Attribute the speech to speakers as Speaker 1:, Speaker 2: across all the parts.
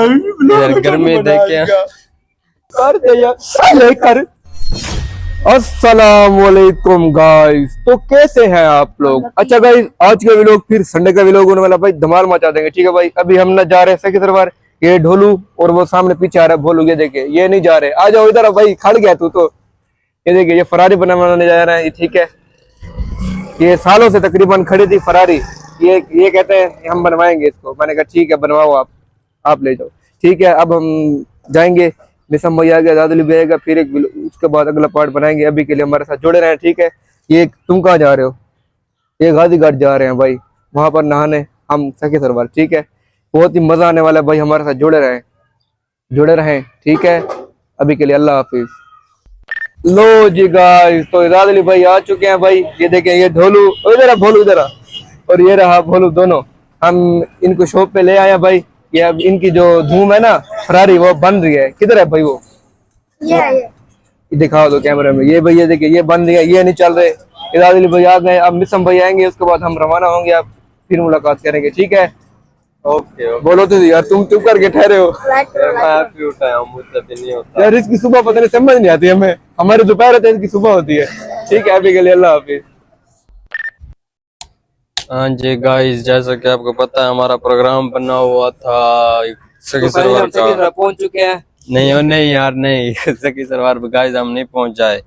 Speaker 1: यार घर में देखे कर दे यार कर। अस्सलाम वालेकुम गाइस, तो कैसे हैं आप लोग? अच्छा गाइस, आज का व्लॉग फिर संडे का व्लॉग होने वाला भाई, धमाल मचा देंगे। ठीक है भाई, अभी हम ना जा रहे हैं सखी सरवार, ये ढोलू और वो सामने पीछे आ रहा है भोलू, ये देखे ये नहीं जा रहे। आ जाओ इधर भाई, खड़ गया तू तो। ये देखिए ये फरारी बनाने जा रहा है, ठीक है। ये सालों से तकरीबन खड़ी थी फरारी, ये कहते हैं हम बनवाएंगे इसको। मैंने कहा ठीक है बनवाओ, आप ले जाओ। ठीक है, अब हम जाएंगे, निसम भैया आएगा, दादुली भी आएगा, फिर एक उसके बाद अगला पार्ट बनाएंगे। अभी के लिए हमारे साथ जुड़े रहे, ठीक है। ये तुम कहाँ जा रहे हो? ये गाजी घाट जा रहे हैं भाई, वहां पर नहाने हम सखी सरवार, ठीक है। बहुत ही मजा आने वाला है भाई, हमारे साथ जुड़े रहें, ठीक है। अभी के लिए अल्लाह हाफिज। लो जी गाइस, तो दादुली भाई आ चुके हैं भाई। ये देखें, ये ढोलू इधर, भोलू इधर, और ये रहा भोलू, दोनों हम इनको शॉप पे ले आया भाई। ये अब इनकी जो धूम है ना फरारी, वो बन रही है। किधर है भाई वो? ये दिखाओ दो कैमरे में। ये भैया देखिए, ये बन रही है, ये नहीं चल रहे। इरादली भाई आ गए, अब मिसम भाई आएंगे, उसके बाद हम रवाना होंगे। आप फिर मुलाकात करेंगे, ठीक है। ओके बोलो तो यार, तुम चुप करके ठहरे हो। मुझसे भी नहीं होता यार, इसकी सुबह पता नहीं समझ नहीं आती हमें। हमारी दोपहर होती है, इसकी सुबह होती है। ठीक है, अभी के लिए अल्लाह हाफिज।
Speaker 2: हाँ जी गाइस, जैसा कि आपको पता है हमारा प्रोग्राम बना हुआ था सखी सरवार का।
Speaker 1: पहुंच चुके हैं।
Speaker 2: नहीं यार नहीं सखी सरवार पे गाइस हम नहीं पहुंच जाए,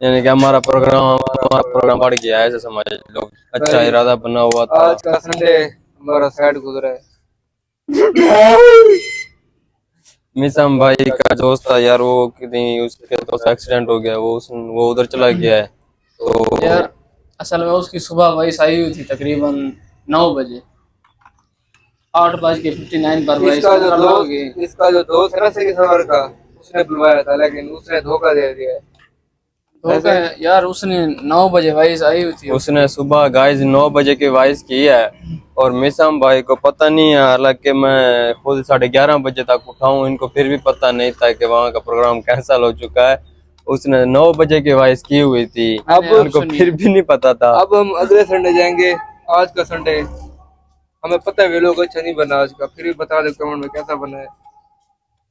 Speaker 2: यानी कि हमारा प्रोग्राम बढ़ गया है, ऐसे समझ लो। अच्छा इरादा बना हुआ था।
Speaker 1: आज का संडे हमारा साइड गुजरा है।
Speaker 2: मिसम भाई का दोस्त था यार, वो कितनी उसके तो एक्सीडेंट हो गया, वो उधर चला गया है। तो
Speaker 3: यार असल में उसकी सुबह वॉइस आई हुई थी तकरीबन 9 बजे, 8:59 पर वॉइस
Speaker 1: इसका जो दोस्त है ना सखी सरवार का, उसने बुलवाया था, लेकिन उसने धोखा दे दिया है।
Speaker 3: धोखा है यार, उसने 9 बजे वॉइस आई हुई थी।
Speaker 2: उसने सुबह गाइस 9 बजे की वॉइस की है, और मिसम भाई को पता नहीं है। हालांकि मैं खुद 11:30 बजे तक उठाऊं, इनको फिर भी पता नहीं था कि वहाँ का प्रोग्राम कैंसिल हो चुका है। उसने 9 बजे की वॉइस की हुई थी, अब उनको फिर भी नहीं पता था।
Speaker 1: अब हम अगले संडे जाएंगे। आज का संडे हमें पता है वे लोग अच्छा नहीं बना आज का, फिर भी बता दो कमेंट में कैसा बना है।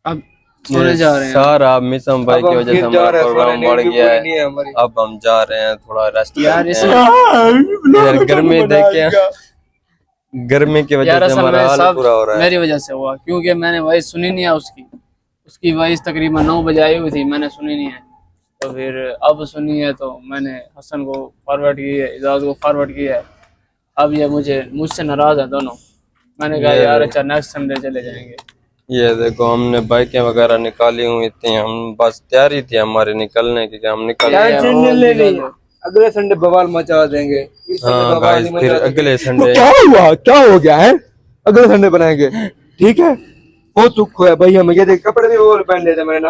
Speaker 3: अब सोने जा रहे हैं
Speaker 2: सारा मिसम भाई की वजह से हमारा प्रोग्राम बढ़ गया है। अब हम जा रहे हैं थोड़ा रेस्ट
Speaker 3: यार।
Speaker 2: यार गर्मी देखे, गर्मी की वजह से हमारा हाल बुरा हो रहा है।
Speaker 3: मेरी वजह से हुआ, क्योंकि मैंने वॉइस सुनी नहीं है उसकी वॉइस तकरीबन 9 बजे आई हुई थी, मैंने सुनी नहीं है। तो फिर अब सुनी है तो मैंने हसन को फॉरवर्ड की है, इजाज को फॉरवर्ड की है। अब ये मुझसे नाराज है दोनों। मैंने कहा यार अच्छा नेक्स्ट संडे चले जाएंगे।
Speaker 2: ये देखो हमने बाइकें वगैरह निकाली हुई थी, हम बस तैयारी थी हमारे निकलने की कि हम निकल
Speaker 1: अगले संडे बवाल मचा देंगे।
Speaker 2: हाँ गाइस, फिर अगले संडे
Speaker 1: क्या हुआ, क्या हो गया है? अगले संडे बनाएंगे, ठीक है। बहुत दुख हुआ भाई हमें। ये देख कपड़े भी वो पहन लेते, मैंने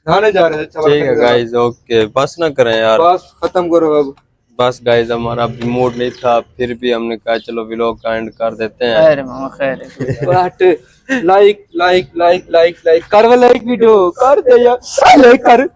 Speaker 1: नहाने जा रहे थे।
Speaker 2: ठीक है गाइस, ओके बस ना करें यार,
Speaker 1: बस खत्म करो अब।
Speaker 2: बस गाइस हमारा भी मूड नहीं था, फिर भी हमने कहा चलो व्लॉग का एंड कर देते हैं।
Speaker 3: खैर मामा खैर
Speaker 1: लाइक कर वीडियो कर दे यार, लाइक कर।